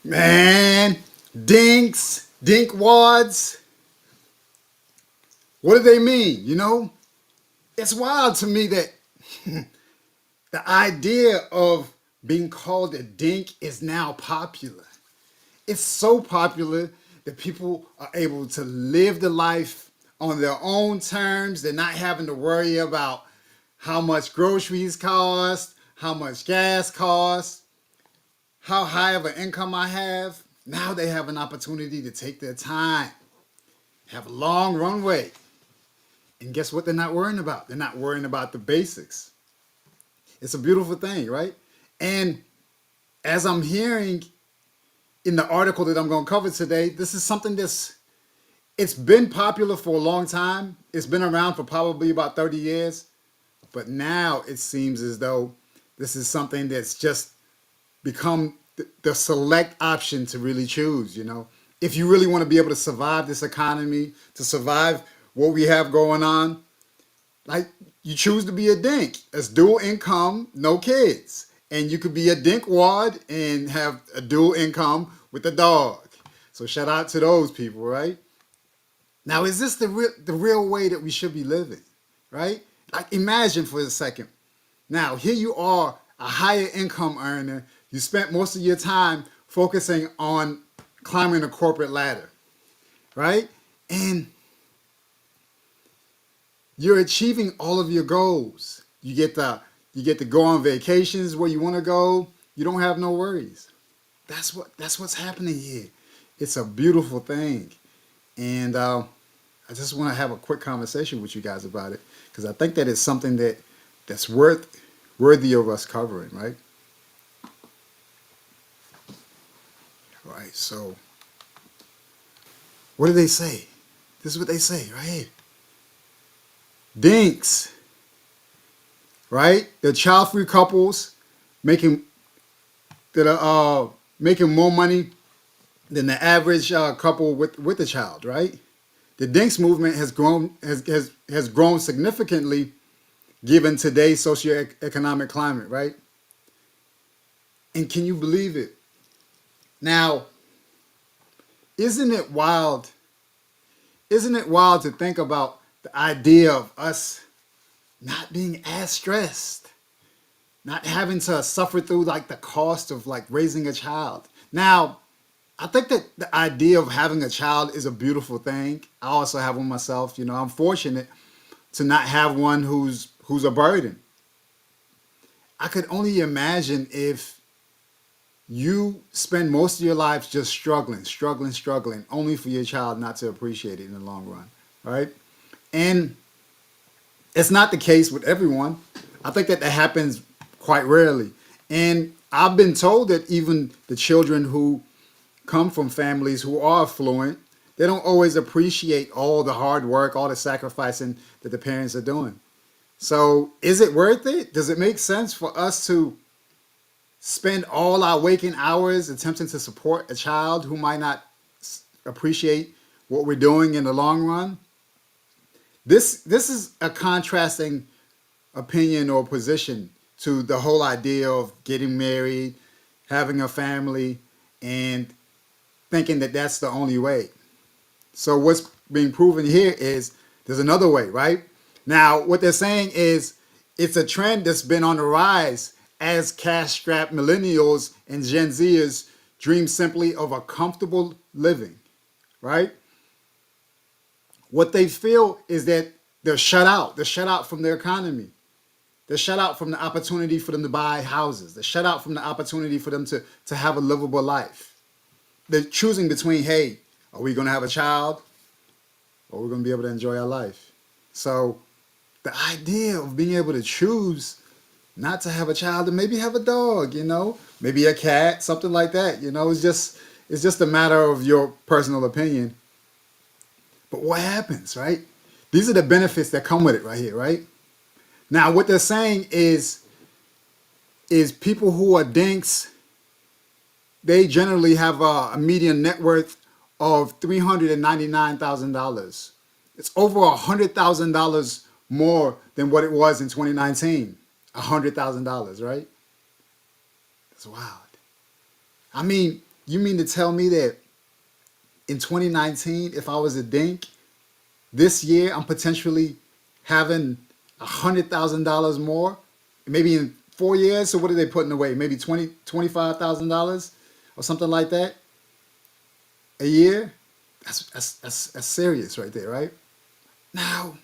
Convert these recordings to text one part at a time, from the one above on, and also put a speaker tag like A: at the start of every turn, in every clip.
A: Man, DINKs, DINKWADs, what do they mean? It's wild to me that the idea of being called a DINK is now popular. It's so popular that people are able to live the life on their own terms. They're not having to worry about how much groceries cost, how much gas costs, how high of an income I have. Now they have an opportunity to take their time, have a long runway. And guess what they're not worrying about? They're not worrying about the basics. It's a beautiful thing, right? And as I'm hearing in the article that I'm going to cover today, this is something it's been popular for a long time. It's been around for probably about 30 years. But now it seems as though this is something that's just become the select option to really choose, If you really want to be able to survive this economy, to survive what we have going on, like you choose to be a DINK. It's dual income, no kids. And you could be a DINKWAD and have a dual income with a dog. So shout out to those people, right? Now, is this the real way that we should be living, right? Like imagine for a second. Now, here you are, a higher income earner. You spent most of your time focusing on climbing the corporate ladder, right? And you're achieving all of your goals. You get to go on vacations where you want to go. You don't have no worries. That's what's happening here. It's a beautiful thing, and I just want to have a quick conversation with you guys about it because I think that it's something that's worthy of us covering, right? Right. So, what do they say? This is what they say right here. DINKs, right? The child-free couples making that are making more money than the average couple with a child, right? The DINKs movement has grown significantly given today's socioeconomic climate, right? And can you believe it? Now, isn't it wild? Isn't it wild to think about the idea of us not being as stressed, not having to suffer through like the cost of like raising a child? Now, I think that the idea of having a child is a beautiful thing. I also have one myself. I'm fortunate to not have one who's a burden. I could only imagine if you spend most of your life just struggling, only for your child not to appreciate it in the long run, right? And it's not the case with everyone. I think that happens quite rarely. And I've been told that even the children who come from families who are affluent, they don't always appreciate all the hard work, all the sacrificing that the parents are doing. So is it worth it? Does it make sense for us to spend all our waking hours attempting to support a child who might not appreciate what we're doing in the long run? This is a contrasting opinion or position to the whole idea of getting married, having a family, and thinking that that's the only way. So what's being proven here is there's another way, right? Now, what they're saying is it's a trend that's been on the rise as cash-strapped millennials and Gen Zers dream simply of a comfortable living, right? What they feel is that they're shut out. They're shut out from their economy. They're shut out from the opportunity for them to buy houses. They're shut out from the opportunity for them to have a livable life. They're choosing between, hey, are we going to have a child or we're going to be able to enjoy our life? So the idea of being able to choose not to have a child and maybe have a dog, maybe a cat, something like that, it's just a matter of your personal opinion. But what happens, right? These are the benefits that come with it right here, right? Now, what they're saying is people who are DINKs, they generally have a median net worth of $399,000. It's over $100,000 more than what it was in 2019. $100,000, right? That's wild. I mean, You mean to tell me that in 2019, if I was a DINK, this year I'm potentially having $100,000 more, maybe in 4 years? So what are they putting away? Maybe $25,000 or something like that a year? That's serious right there, right? Now,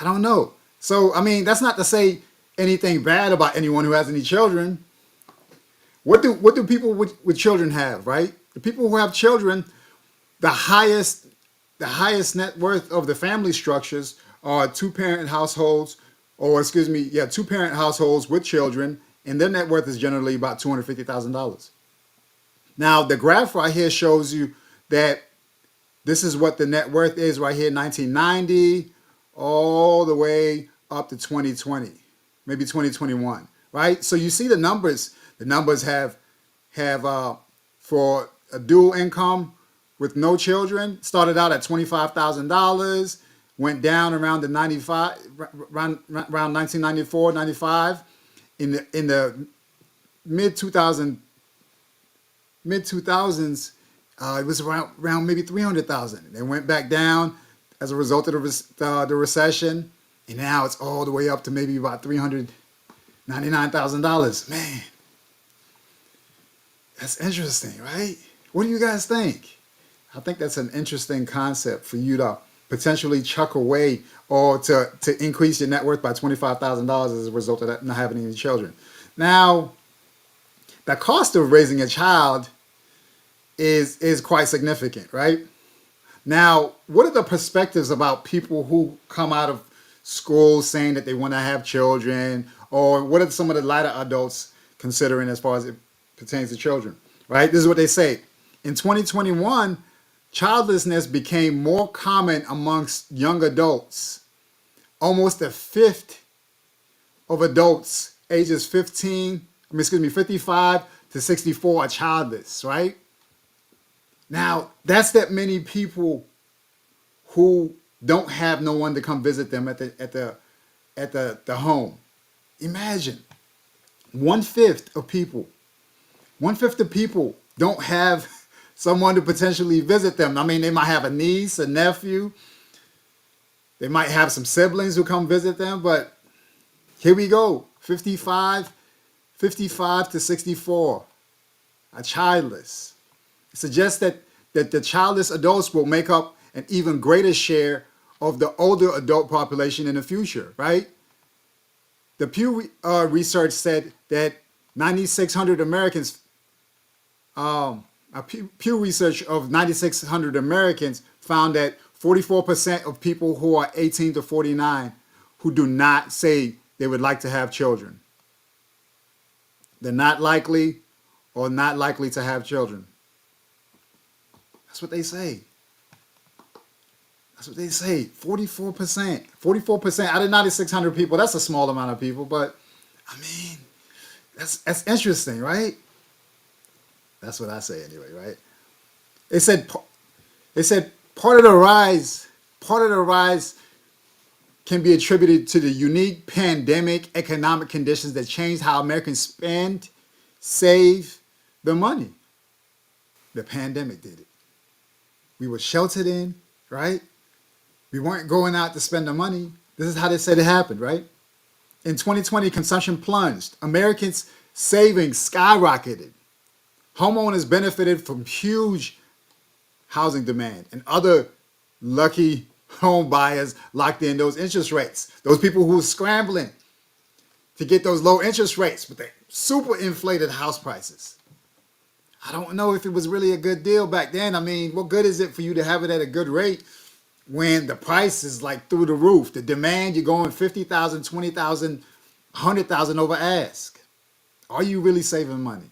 A: I don't know. So, I mean, that's not to say anything bad about anyone who has any children. What do people with children have, right? The people who have children, the highest the highest net worth of the family structures are two-parent households, or excuse me, yeah, two-parent households with children, and their net worth is generally about $250,000. Now, the graph right here shows you that this is what the net worth is right here, 1990, all the way up to 2020, maybe 2021, right? So you see the numbers. The numbers have for a dual income with no children, started out at $25,000, went down around the 95, around 1994, 95. In the mid 2000s, it was around maybe 300,000. It went back down as a result of the recession, and now it's all the way up to maybe about $399,000. Man, that's interesting, right? What do you guys think? I think that's an interesting concept for you to potentially chuck away, or to increase your net worth by $25,000 as a result of that, not having any children. Now, the cost of raising a child is quite significant, right? Now, what are the perspectives about people who come out of school saying that they want to have children, or what are some of the lighter adults considering as far as it pertains to children, right? This is what they say. In 2021, childlessness became more common amongst young adults. Almost a fifth of adults ages 55 to 64 are childless, right? Now, that's that many people who don't have no one to come visit them at the home. Imagine, one-fifth of people don't have someone to potentially visit them. I mean, they might have a niece, a nephew. They might have some siblings who come visit them, but here we go. 55 to 64 are childless. It suggests that the childless adults will make up an even greater share of the older adult population in the future, right? The Pew research said that 9,600 Americans, Pew research of 9,600 Americans found that 44% of people who are 18 to 49 who do not say they would like to have children. They're not likely or not likely to have children. That's what they say. That's what they say. 44%. 44% out of 9,600 people. That's a small amount of people, but I mean, that's interesting, right? That's what I say anyway, right? It said part of the rise can be attributed to the unique pandemic economic conditions that changed how Americans spend, save their money. The pandemic did it. We were sheltered in, right? We weren't going out to spend the money. This is how they said it happened, right? In 2020, consumption plunged. Americans' savings skyrocketed. Homeowners benefited from huge housing demand, and other lucky home buyers locked in those interest rates. Those people who were scrambling to get those low interest rates with the super inflated house prices. I don't know if it was really a good deal back then. I mean, what good is it for you to have it at a good rate when the price is like through the roof? The demand, you're going 50,000, 20,000, 100,000 over ask. Are you really saving money?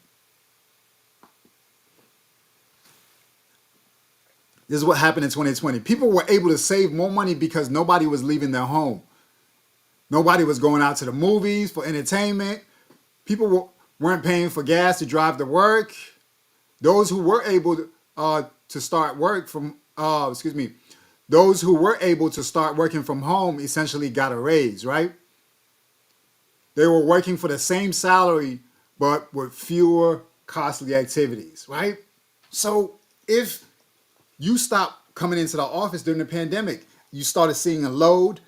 A: This is what happened in 2020. People were able to save more money because nobody was leaving their home. Nobody was going out to the movies for entertainment. People weren't paying for gas to drive to work. Those who were able to start work from, those who were able to start working from home essentially got a raise, right? They were working for the same salary, but with fewer costly activities, right? So if you stop coming into the office during the pandemic, you started seeing a load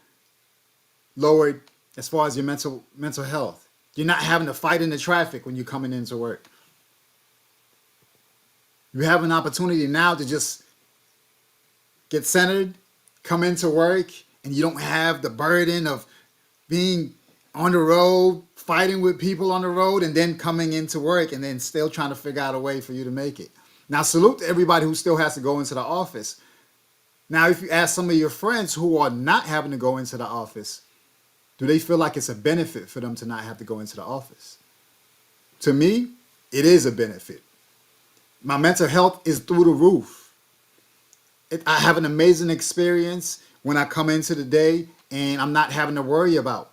A: lowered as far as your mental health. You're not having to fight in the traffic when you're coming into work. You have an opportunity now to just get centered, come into work, and you don't have the burden of being on the road, fighting with people on the road, and then coming into work and then still trying to figure out a way for you to make it. Now, salute to everybody who still has to go into the office. Now, if you ask some of your friends who are not having to go into the office, do they feel like it's a benefit for them to not have to go into the office? To me, it is a benefit. My mental health is through the roof. I have an amazing experience when I come into the day and I'm not having to worry about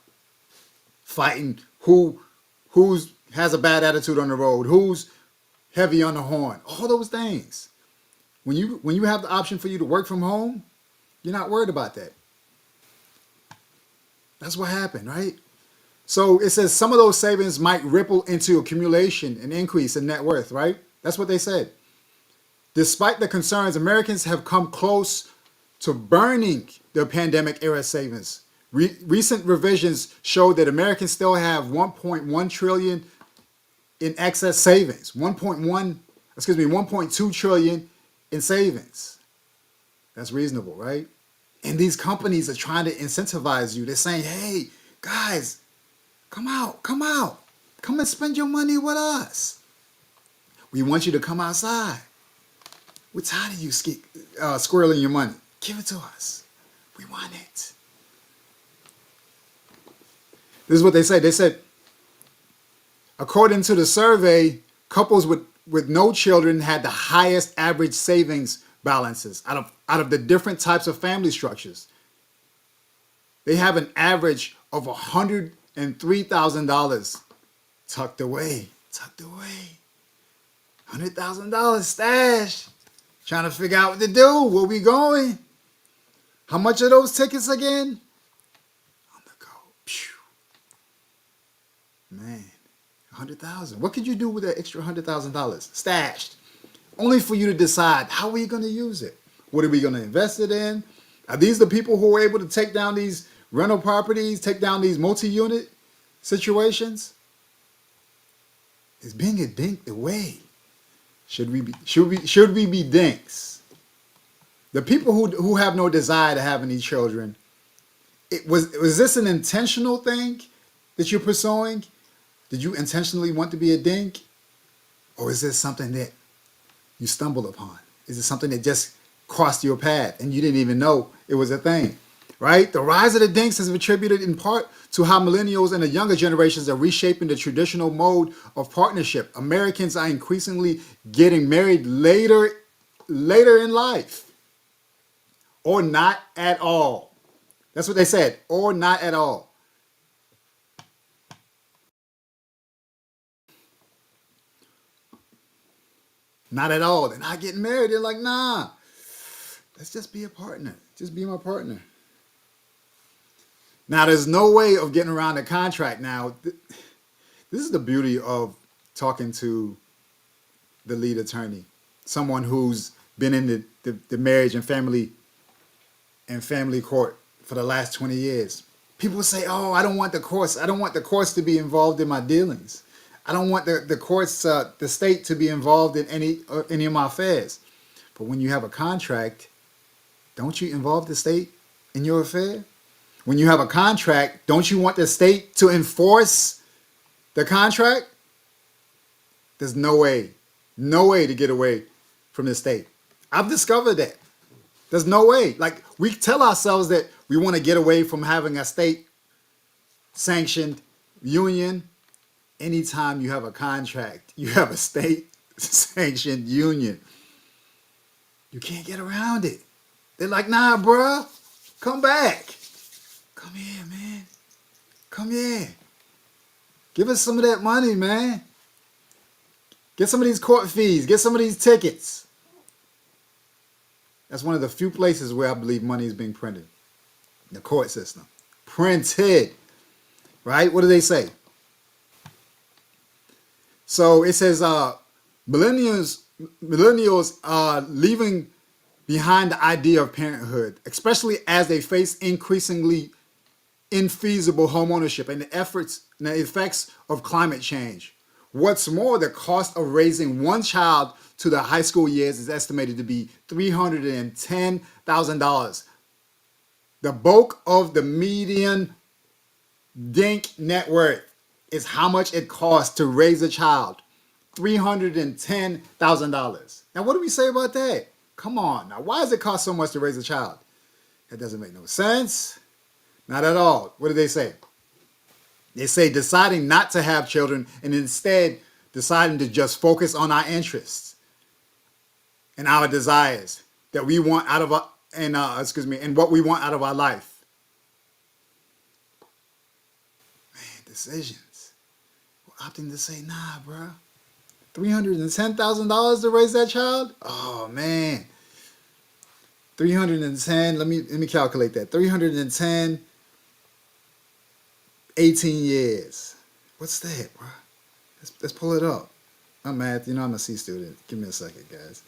A: fighting who's has a bad attitude on the road, who's heavy on the horn, all those things. When you have the option for you to work from home, you're not worried about that. That's what happened, right? So it says some of those savings might ripple into accumulation and increase in net worth, right? That's what they said. Despite the concerns, Americans have come close to burning their pandemic era savings. Recent revisions show that Americans still have 1.1 trillion in excess savings. 1.2 trillion in savings. That's reasonable, right? And these companies are trying to incentivize you. They're saying, hey, guys, come out. Come and spend your money with us. We want you to come outside. We're tired of you squirreling your money. Give it to us. We want it. This is what they say. They said, according to the survey, couples with no children had the highest average savings balances out of the different types of family structures. They have an average of $103,000 tucked away. $100,000 stash. Trying to figure out what to do. Where we going? How much are those tickets again? On the go. Phew. Man, $100,000. What could you do with that extra $100,000 stashed? Only for you to decide, how are you going to use it? What are we going to invest it in? Are these the people who are able to take down these rental properties, take down these multi-unit situations? Is being a dink the way? Should we be dinks? The people who have no desire to have any children, was this an intentional thing that you're pursuing? Did you intentionally want to be a dink? Or is this something that you stumbled upon? Is it something that just crossed your path and you didn't even know it was a thing? Right? The rise of the dinks is attributed in part to how millennials and the younger generations are reshaping the traditional mode of partnership. Americans are increasingly getting married later in life, or not at all. That's what they said, or not at all. Not at all. They're not getting married. They're like, nah, let's just be a partner. Just be my partner. Now, there's no way of getting around the contract. Now, this is the beauty of talking to the lead attorney, someone who's been in the marriage and family court for the last 20 years. People say, oh, I don't want the courts. I don't want the courts to be involved in my dealings. I don't want the courts, the state to be involved in any of my affairs. But when you have a contract, don't you involve the state in your affair? When you have a contract, don't you want the state to enforce the contract? There's no way to get away from the state. I've discovered that. There's no way. Like, we tell ourselves that we want to get away from having a state-sanctioned union. Anytime you have a contract, you have a state-sanctioned union. You can't get around it. They're like, nah, bruh, come back. Come here, man. Come here. Give us some of that money, man. Get some of these court fees. Get some of these tickets. That's one of the few places where I believe money is being printed. The court system. Printed. Right? What do they say? So it says, Millennials are leaving behind the idea of parenthood, especially as they face increasingly infeasible homeownership and the effects of climate change. What's more, the cost of raising one child to the high school years is estimated to be $310,000. The bulk of the median DINK net worth is how much it costs to raise a child. $310,000. Now, what do we say about that? Come on. Now, why does it cost so much to raise a child? That doesn't make no sense. Not at all. What do they say? They say deciding not to have children and instead deciding to just focus on our interests and our desires that we want out of our, and what we want out of our life. Man, decisions. We're opting to say, nah, bro. $310,000 to raise that child? Oh man. 310, let me calculate that. 310, 18 years. What's that, bro? Let's pull it up. I'm math, I'm a C student. Give me a second, guys.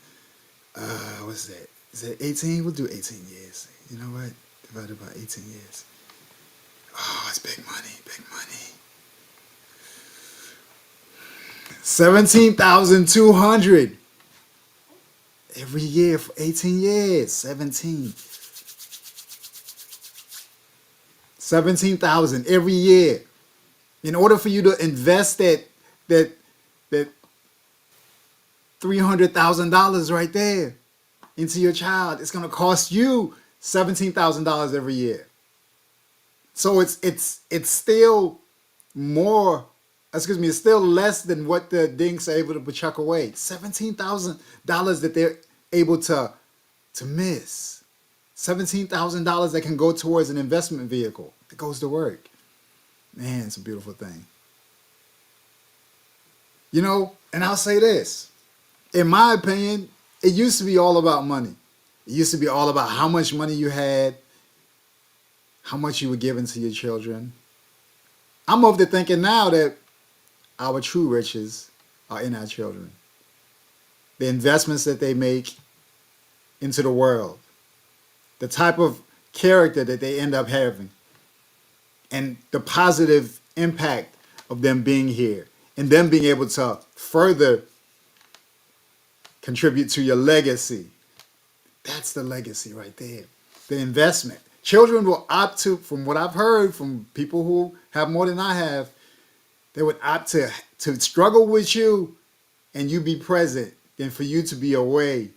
A: What's that? Is that 18? We'll do 18 years. You know what? Divided by 18 years. Oh, it's big money, big money. 17,200 every year for 18 years. 17,000 every year. In order for you to invest that $300,000 right there into your child, it's going to cost you $17,000 every year. So it's still more. It's still less than what the DINKs are able to chuck away. $17,000 that they're able to miss. $17,000 that can go towards an investment vehicle that goes to work. Man, it's a beautiful thing. And I'll say this. In my opinion, it used to be all about money. It used to be all about how much money you had, how much you were giving to your children. I'm of the thinking now that our true riches are in our children. The investments that they make into the world. The type of character that they end up having. And the positive impact of them being here. And them being able to further contribute to your legacy. That's the legacy right there. The investment. Children will opt to, from what I've heard from people who have more than I have, they would opt to struggle with you and you be present than for you to be away.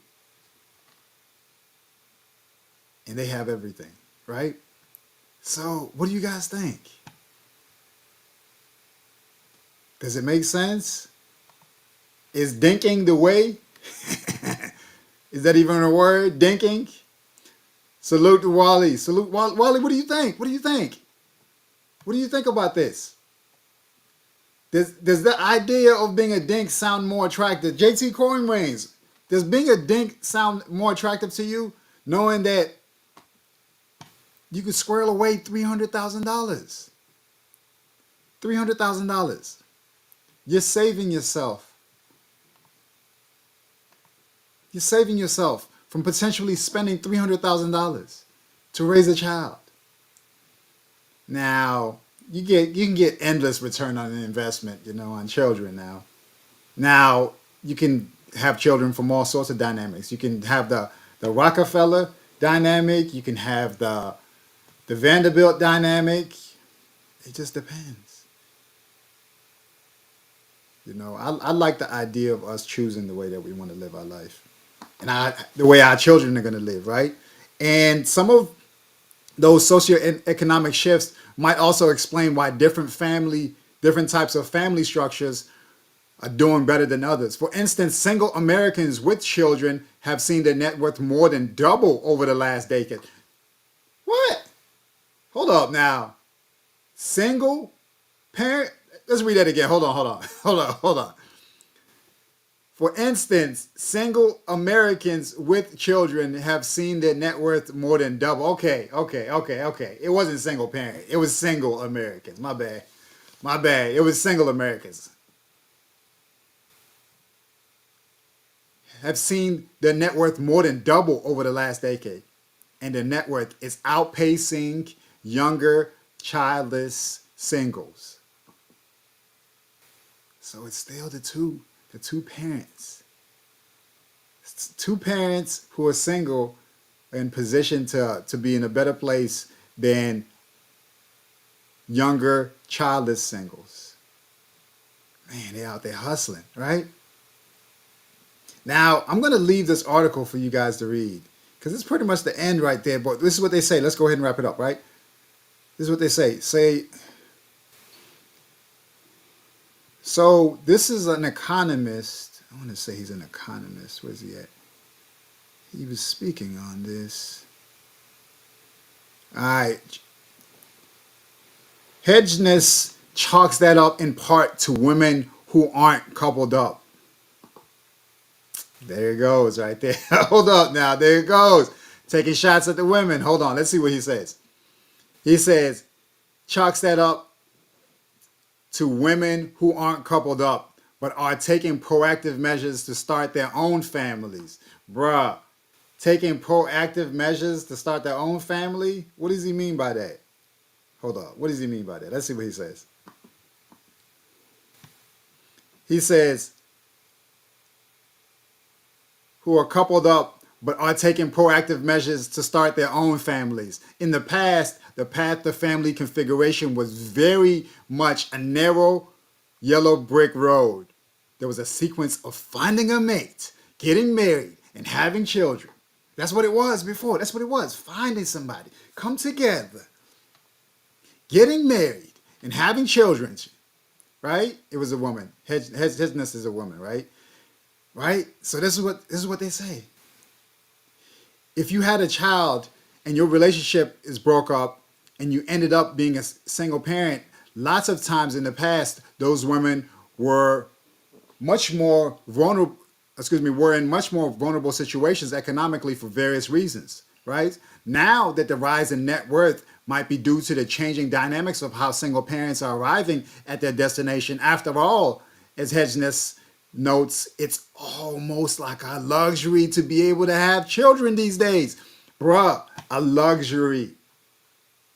A: And they have everything, right? So, what do you guys think? Does it make sense? Is dinking the way? Is that even a word? Dinking? Salute to Wally. Salute Wally. What do you think? What do you think? What do you think about this? Does the idea of being a dink sound more attractive? JT Coin Reigns, does being a dink sound more attractive to you, knowing that you could squirrel away $300,000? $300,000. You're saving yourself. You're saving yourself from potentially spending $300,000 to raise a child. Now, you can get endless return on an investment, on children now. Now, you can have children from all sorts of dynamics. You can have the Rockefeller dynamic. You can have the Vanderbilt dynamic. It just depends. I like the idea of us choosing the way that we want to live our life. And the way our children are going to live, right? And some of those socioeconomic shifts might also explain why different types of family structures are doing better than others. For instance, single Americans with children have seen their net worth more than double over the last decade. What? Hold up now. Single parent? Let's read that again. Hold on. For instance, single Americans with children have seen their net worth more than double. Okay. It wasn't single parent. It was single Americans. My bad. It was single Americans. have seen their net worth more than double over the last decade. And their net worth is outpacing younger, childless singles. So it's still the two parents. It's two parents who are single in position to be in a better place than younger, childless singles. Man, they're out there hustling, right? Now, I'm going to leave this article for you guys to read because it's pretty much the end right there. But this is what they say. Let's go ahead and wrap it up, right? This is what they say. So this is an economist. I want to say he's an economist. Where's he at? He was speaking on this. All right. Hedgeness chalks that up in part to women who aren't coupled up. There it goes right there. Hold up now. There it goes. Taking shots at the women. Hold on. Let's see what he says. He says, chalks that up to women who aren't coupled up, but are taking proactive measures to start their own families. Bruh, taking proactive measures to start their own family? What does he mean by that? Hold up. What does he mean by that? Let's see what he says. He says, who are coupled up but are taking proactive measures to start their own families. In the past, the path to family configuration was very much a narrow yellow brick road. There was a sequence of finding a mate, getting married, and having children. That's what it was before. That's what it was. Finding somebody, come together, getting married, and having children. Right? It was a woman. Hedgeness is a woman, right? Right? So this is what they say. If you had a child and your relationship is broke up and you ended up being a single parent, lots of times in the past, those women were much more vulnerable, were in much more vulnerable situations economically for various reasons, right? Now that the rise in net worth might be due to the changing dynamics of how single parents are arriving at their destination. After all, as Hedgeness notes, it's almost like a luxury to be able to have children these days. Bruh, a luxury.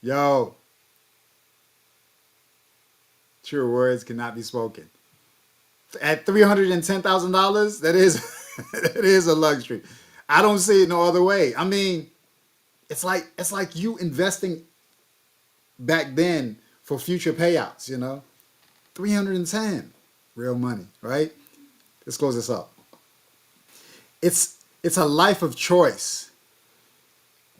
A: Yo. True words cannot be spoken. At $310,000, that is a luxury. I don't see it no other way. I mean, it's like you investing back then for future payouts, 310, real money, right? Let's close this up. It's a life of choice.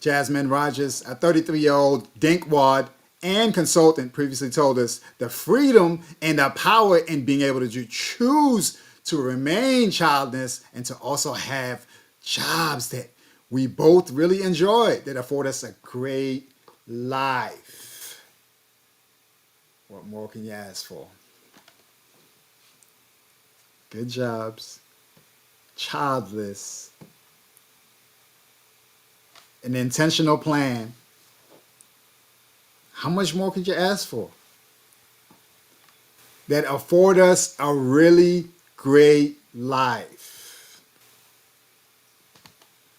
A: Jasmine Rogers, a 33-year-old DINKWAD and consultant, previously told us the freedom and the power in being able to choose to remain childless and to also have jobs that we both really enjoy, that afford us a great life. What more can you ask for? Good jobs, childless, an intentional plan. How much more could you ask for? That afford us a really great life.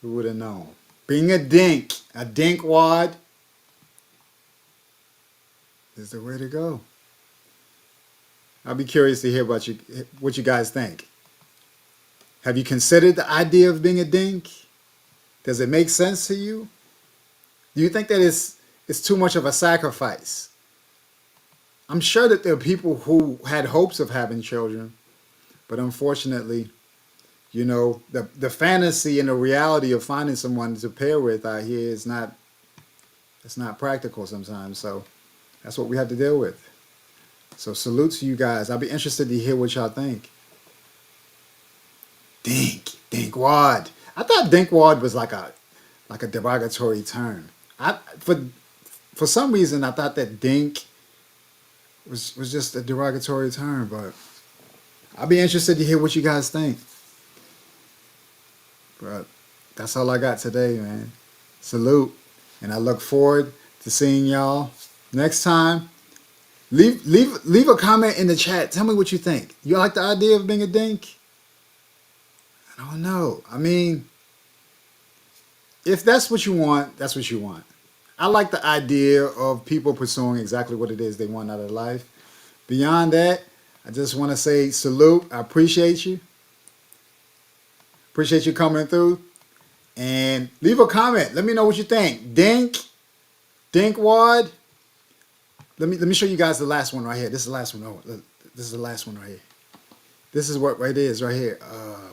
A: Who would have known? Being a DINKWAD, is the way to go. I'll be curious to hear what you guys think. Have you considered the idea of being a DINK? Does it make sense to you? Do you think that it's too much of a sacrifice? I'm sure that there are people who had hopes of having children, but unfortunately, the fantasy and the reality of finding someone to pair with out here is not practical sometimes. So that's what we have to deal with. So salute to you guys. I'll be interested to hear what y'all think. DINKWAD. I thought DINKWAD was like a derogatory term. For some reason I thought that DINK was just a derogatory term, but I'll be interested to hear what you guys think. But that's all I got today, man. Salute. And I look forward to seeing y'all next time. Leave a comment in the chat. Tell me what you think. You like the idea of being a DINK? I don't know. I mean, if that's what you want, that's what you want. I like the idea of people pursuing exactly what it is they want out of life. Beyond that, I just want to say salute. I appreciate you. Appreciate you coming through. And leave a comment. Let me know what you think. DINKWAD. Let me show you guys the last one right here. This is the last one. Oh, look, this is the last one right here. This is what right is right here.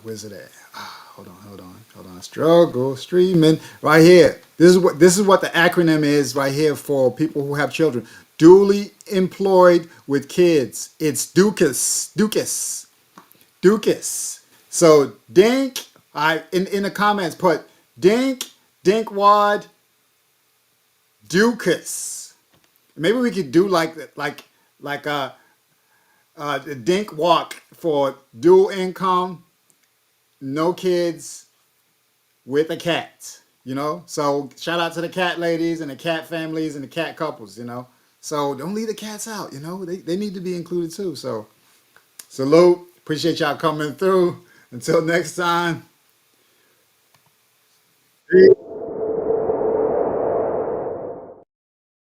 A: Where's it at? Hold on. Struggle streaming right here. This is what the acronym is right here for people who have children. Duly employed with kids. It's DUKAS. So DINK. I in the comments put DINK, DINKWAD, DUKAS. Maybe we could do like the DINK walk for dual income, no kids with a cat. So shout out to the cat ladies and the cat families and the cat couples. So don't leave the cats out. They need to be included too. So salute. Appreciate y'all coming through. Until next time.